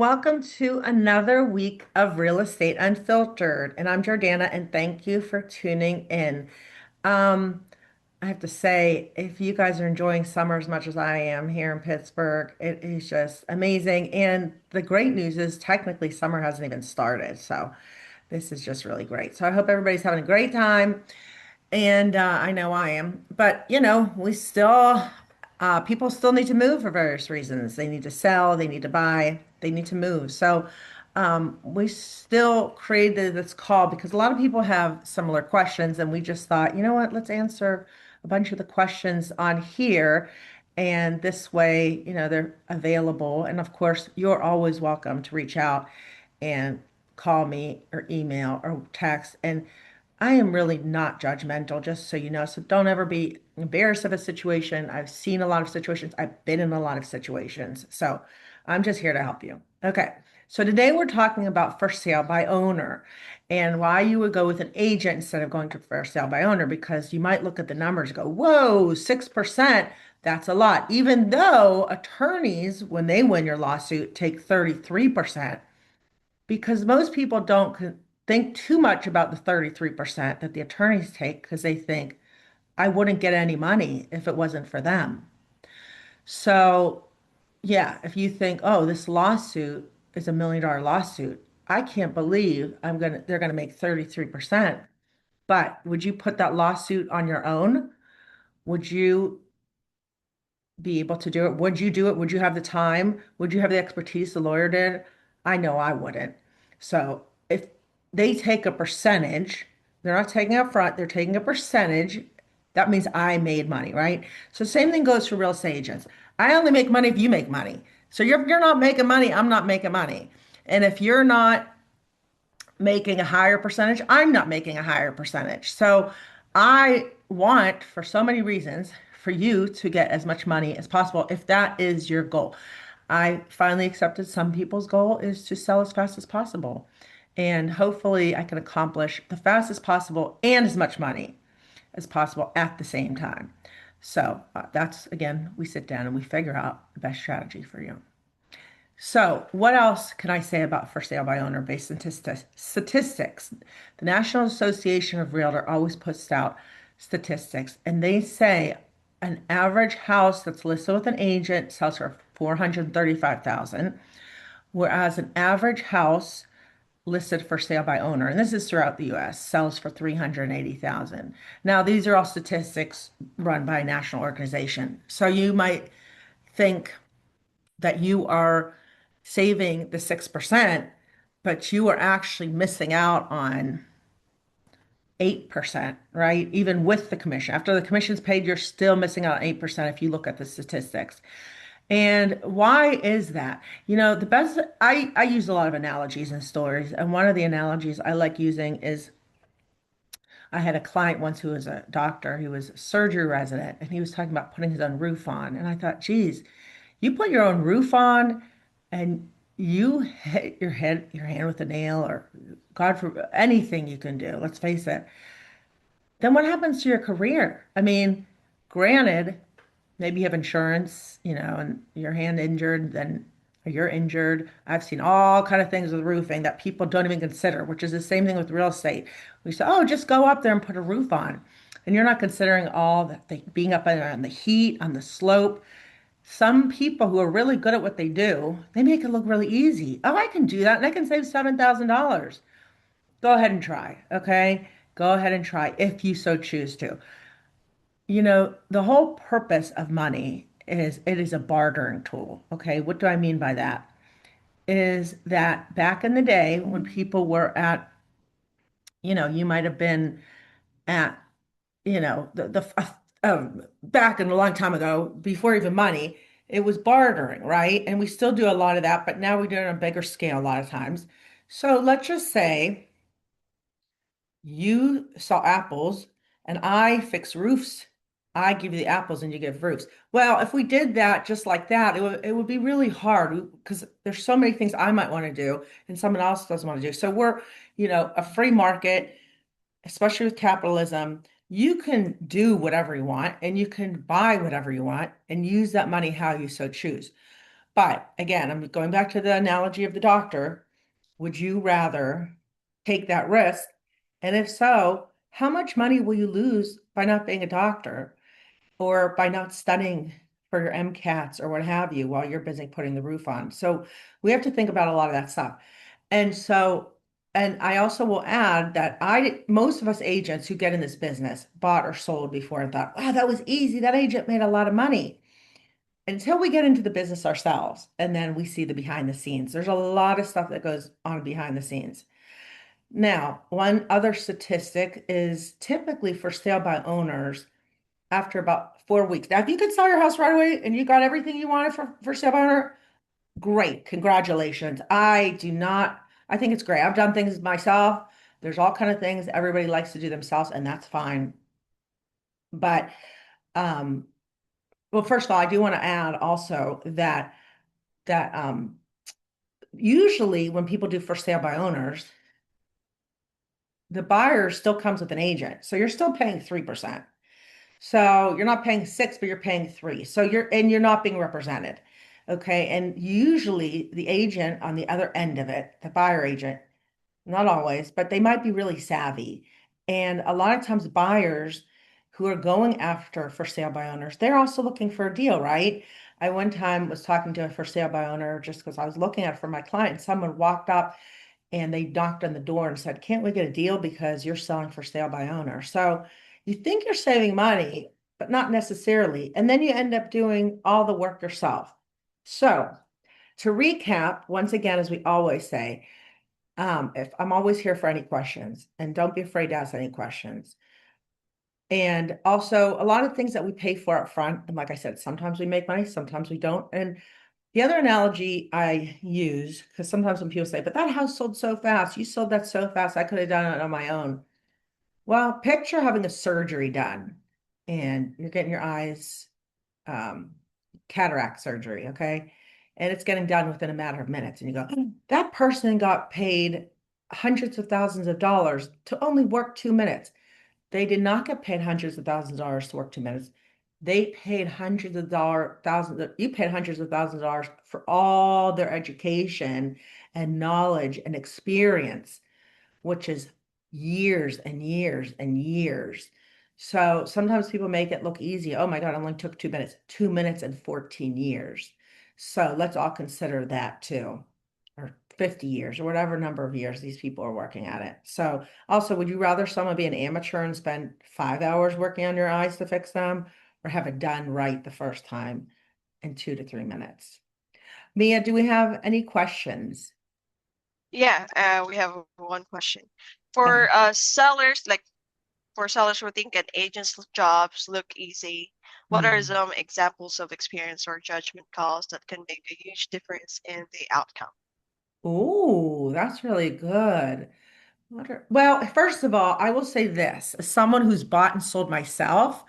welcome to another week of Real Estate Unfiltered. And I'm Jordana, and thank you for tuning in. Um, I have to say, if you guys are enjoying summer as much as I am here in Pittsburgh, it is just amazing. And the great news is, technically, summer hasn't even started. So this is just really great. So I hope everybody's having a great time. And I know I am. But, people still need to move for various reasons. They need to sell, they need to buy, they need to move. So we still created this call because a lot of people have similar questions. And we just thought, you know what, let's answer a bunch of the questions on here. And this way, they're available. And of course, you're always welcome to reach out and call me or email or text. And I am really not judgmental, just so you know. So don't ever be embarrassed of a situation. I've seen a lot of situations. I've been in a lot of situations. So I'm just here to help you. Okay. So today we're talking about for sale by owner and why you would go with an agent instead of going to for sale by owner, because you might look at the numbers and go, whoa, 6%. That's a lot. Even though attorneys, when they win your lawsuit, take 33%, because most people don't think too much about the 33% that the attorneys take because they think I wouldn't get any money if it wasn't for them. So, yeah, if you think, oh, this lawsuit is $1 million lawsuit, I can't believe they're gonna make 33%. But would you put that lawsuit on your own? Would you be able to do it? Would you do it? Would you have the time? Would you have the expertise the lawyer did? I know I wouldn't. So if they take a percentage, they're not taking up front, they're taking a percentage. That means I made money, right? So same thing goes for real estate agents. I only make money if you make money. So you're not making money, I'm not making money. And if you're not making a higher percentage, I'm not making a higher percentage. So I want, for so many reasons, for you to get as much money as possible if that is your goal. I finally accepted some people's goal is to sell as fast as possible. And hopefully I can accomplish the fastest possible and as much money as possible at the same time. So that's, again, we sit down and we figure out the best strategy for you. So, what else can I say about for sale by owner based statistics? The National Association of Realtor always puts out statistics, and they say an average house that's listed with an agent sells for 435,000, whereas an average house listed for sale by owner, and this is throughout the US, sells for 380,000. Now, these are all statistics run by a national organization. So you might think that you are saving the 6%, but you are actually missing out on 8%, right? Even with the commission. After the commission's paid, you're still missing out on 8% if you look at the statistics. And why is that? The best, I use a lot of analogies and stories. And one of the analogies I like using is I had a client once who was a doctor, he was a surgery resident, and he was talking about putting his own roof on. And I thought, geez, you put your own roof on and you hit your hand with a nail, or God for anything you can do, let's face it, then what happens to your career? I mean, granted, maybe you have insurance, and your hand injured, then or you're injured. I've seen all kind of things with roofing that people don't even consider, which is the same thing with real estate. We say, oh, just go up there and put a roof on. And you're not considering all being up on the heat, on the slope. Some people who are really good at what they do, they make it look really easy. Oh, I can do that and I can save $7,000. Go ahead and try, okay? Go ahead and try if you so choose to. The whole purpose of money is it is a bartering tool, okay? What do I mean by that? Is that back in the day when people were at, you might have been at, back in a long time ago, before even money, it was bartering, right? And we still do a lot of that, but now we do it on a bigger scale a lot of times. So let's just say you saw apples and I fix roofs. I give you the apples and you give roofs. Well, if we did that just like that, it would be really hard because there's so many things I might want to do and someone else doesn't want to do. So we're, a free market, especially with capitalism. You can do whatever you want and you can buy whatever you want and use that money how you so choose. But again, I'm going back to the analogy of the doctor. Would you rather take that risk? And if so, how much money will you lose by not being a doctor or by not studying for your MCATs or what have you while you're busy putting the roof on? So we have to think about a lot of that stuff. And so, and I also will add that most of us agents who get in this business bought or sold before and thought, wow, that was easy. That agent made a lot of money until we get into the business ourselves and then we see the behind the scenes. There's a lot of stuff that goes on behind the scenes. Now, one other statistic is typically for sale by owners after about 4 weeks. Now, if you could sell your house right away and you got everything you wanted for sale by owner, great. Congratulations. I do not, I think it's great. I've done things myself. There's all kind of things everybody likes to do themselves, and that's fine. But um, well, first of all, I do want to add also that usually when people do for sale by owners, the buyer still comes with an agent. So you're still paying 3%. So you're not paying six, but you're paying three. So you're not being represented. Okay. And usually the agent on the other end of it, the buyer agent, not always, but they might be really savvy. And a lot of times buyers who are going after for sale by owners, they're also looking for a deal, right? I one time was talking to a for sale by owner just because I was looking at it for my client. Someone walked up and they knocked on the door and said, "Can't we get a deal because you're selling for sale by owner?" So you think you're saving money, but not necessarily. And then you end up doing all the work yourself. So to recap, once again, as we always say, if I'm always here for any questions, and don't be afraid to ask any questions. And also, a lot of things that we pay for up front, and like I said, sometimes we make money, sometimes we don't. And the other analogy I use, because sometimes when people say, but that house sold so fast, you sold that so fast, I could have done it on my own. Well, picture having a surgery done and you're getting your eyes, um, cataract surgery, okay? And it's getting done within a matter of minutes. And you go, that person got paid hundreds of thousands of dollars to only work 2 minutes. They did not get paid hundreds of thousands of dollars to work 2 minutes. They paid hundreds of dollars, you paid hundreds of thousands of dollars for all their education and knowledge and experience, which is years and years and years. So sometimes people make it look easy. Oh my God, it only took 2 minutes, 2 minutes and 14 years. So let's all consider that too, or 50 years, or whatever number of years these people are working at it. So also, would you rather someone be an amateur and spend 5 hours working on your eyes to fix them, or have it done right the first time in 2 to 3 minutes? Mia, do we have any questions? Yeah, we have one question. Okay. For sellers, like for sellers who think an agent's jobs look easy, what are Hmm. some examples of experience or judgment calls that can make a huge difference in the outcome? Ooh, that's really good. Well, first of all, I will say this, as someone who's bought and sold myself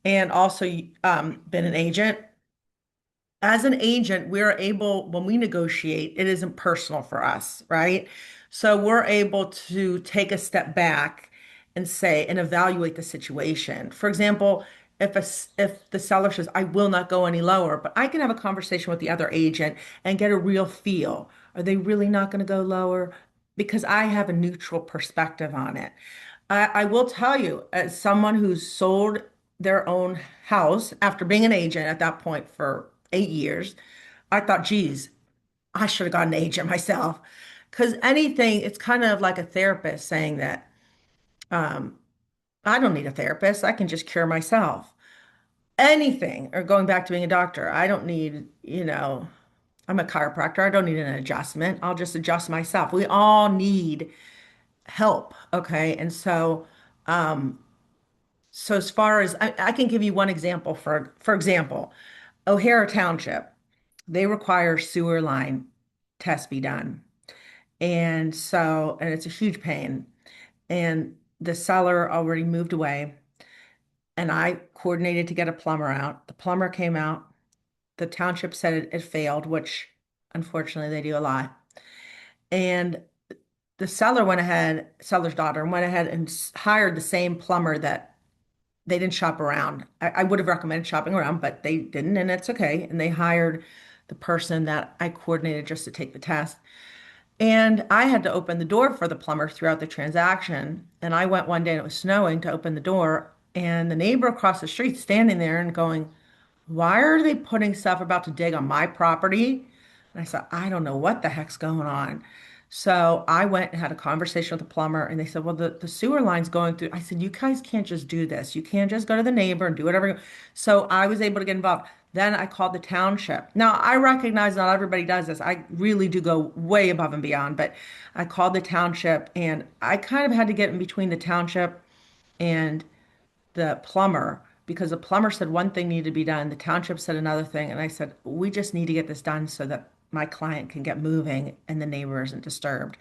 and also been an agent, as an agent, we're able, when we negotiate, it isn't personal for us, right? So we're able to take a step back and say and evaluate the situation. For example, if the seller says, I will not go any lower, but I can have a conversation with the other agent and get a real feel. Are they really not going to go lower? Because I have a neutral perspective on it. I will tell you, as someone who's sold their own house after being an agent at that point for 8 years, I thought, geez, I should have got an agent myself. Because anything, it's kind of like a therapist saying that um, I don't need a therapist. I can just cure myself. Anything, or going back to being a doctor, I don't need, I'm a chiropractor. I don't need an adjustment. I'll just adjust myself. We all need help. Okay. And so as far as I can give you one example for example, O'Hara Township, they require sewer line tests be done. And it's a huge pain. And the seller already moved away, and I coordinated to get a plumber out. The plumber came out. The township said it failed, which unfortunately they do a lot. And the seller's daughter went ahead and hired the same plumber that they didn't shop around. I would have recommended shopping around, but they didn't, and it's okay. And they hired the person that I coordinated just to take the test. And I had to open the door for the plumber throughout the transaction. And I went one day and it was snowing to open the door. And the neighbor across the street standing there and going, why are they putting stuff about to dig on my property? And I said, I don't know what the heck's going on. So I went and had a conversation with the plumber, and they said, well, the sewer line's going through. I said, you guys can't just do this. You can't just go to the neighbor and do whatever. So I was able to get involved. Then I called the township. Now, I recognize not everybody does this. I really do go way above and beyond, but I called the township, and I kind of had to get in between the township and the plumber because the plumber said one thing needed to be done. The township said another thing. And I said, we just need to get this done so that my client can get moving and the neighbor isn't disturbed.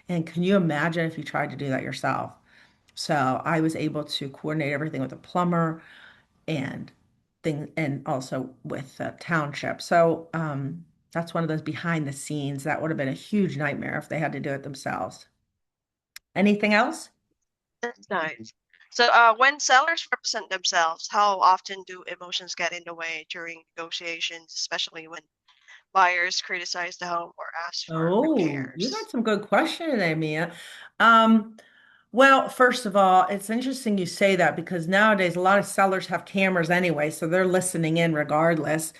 And can you imagine if you tried to do that yourself? So I was able to coordinate everything with the plumber and and also with the township. So that's one of those behind the scenes. That would have been a huge nightmare if they had to do it themselves. Anything else? That's nice. So, when sellers represent themselves, how often do emotions get in the way during negotiations, especially when buyers criticize the home or ask for Oh, you got repairs? some good question there, Mia. Um, well, first of all, it's interesting you say that because nowadays a lot of sellers have cameras anyway, so they're listening in regardless.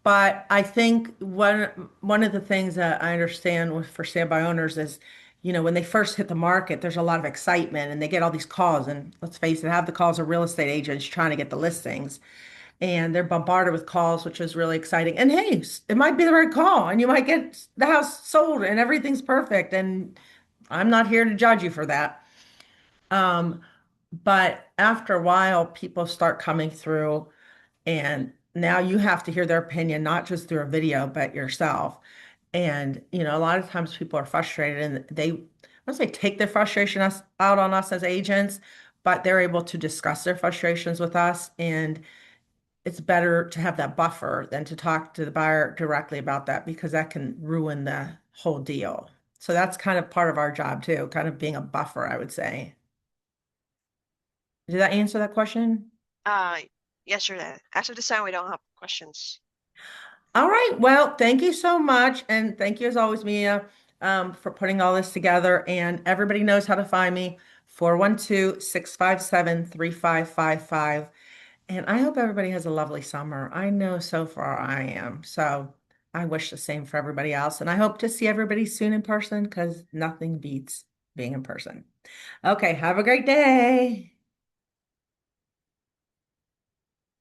But I think one of the things that I understand for standby owners is, when they first hit the market, there's a lot of excitement and they get all these calls. And let's face it, half the calls are real estate agents trying to get the listings and they're bombarded with calls, which is really exciting. And hey, it might be the right call, and you might get the house sold, and everything's perfect. And I'm not here to judge you for that. Um, but after a while, people start coming through, and now you have to hear their opinion, not just through a video, but yourself. And a lot of times people are frustrated, and I don't say take their frustration out on us as agents, but they're able to discuss their frustrations with us and it's better to have that buffer than to talk to the buyer directly about that because that can ruin the whole deal. So that's kind of part of our job too, kind of being a buffer, I would say. Did that answer that question? Uh, Yesterday. As of this time, we don't have questions. All right. Well, thank you so much. And thank you as always, Mia, for putting all this together. And everybody knows how to find me, 412-657-3555. And I hope everybody has a lovely summer. I know so far I am. So I wish the same for everybody else. And I hope to see everybody soon in person because nothing beats being in person. Okay, have a great day.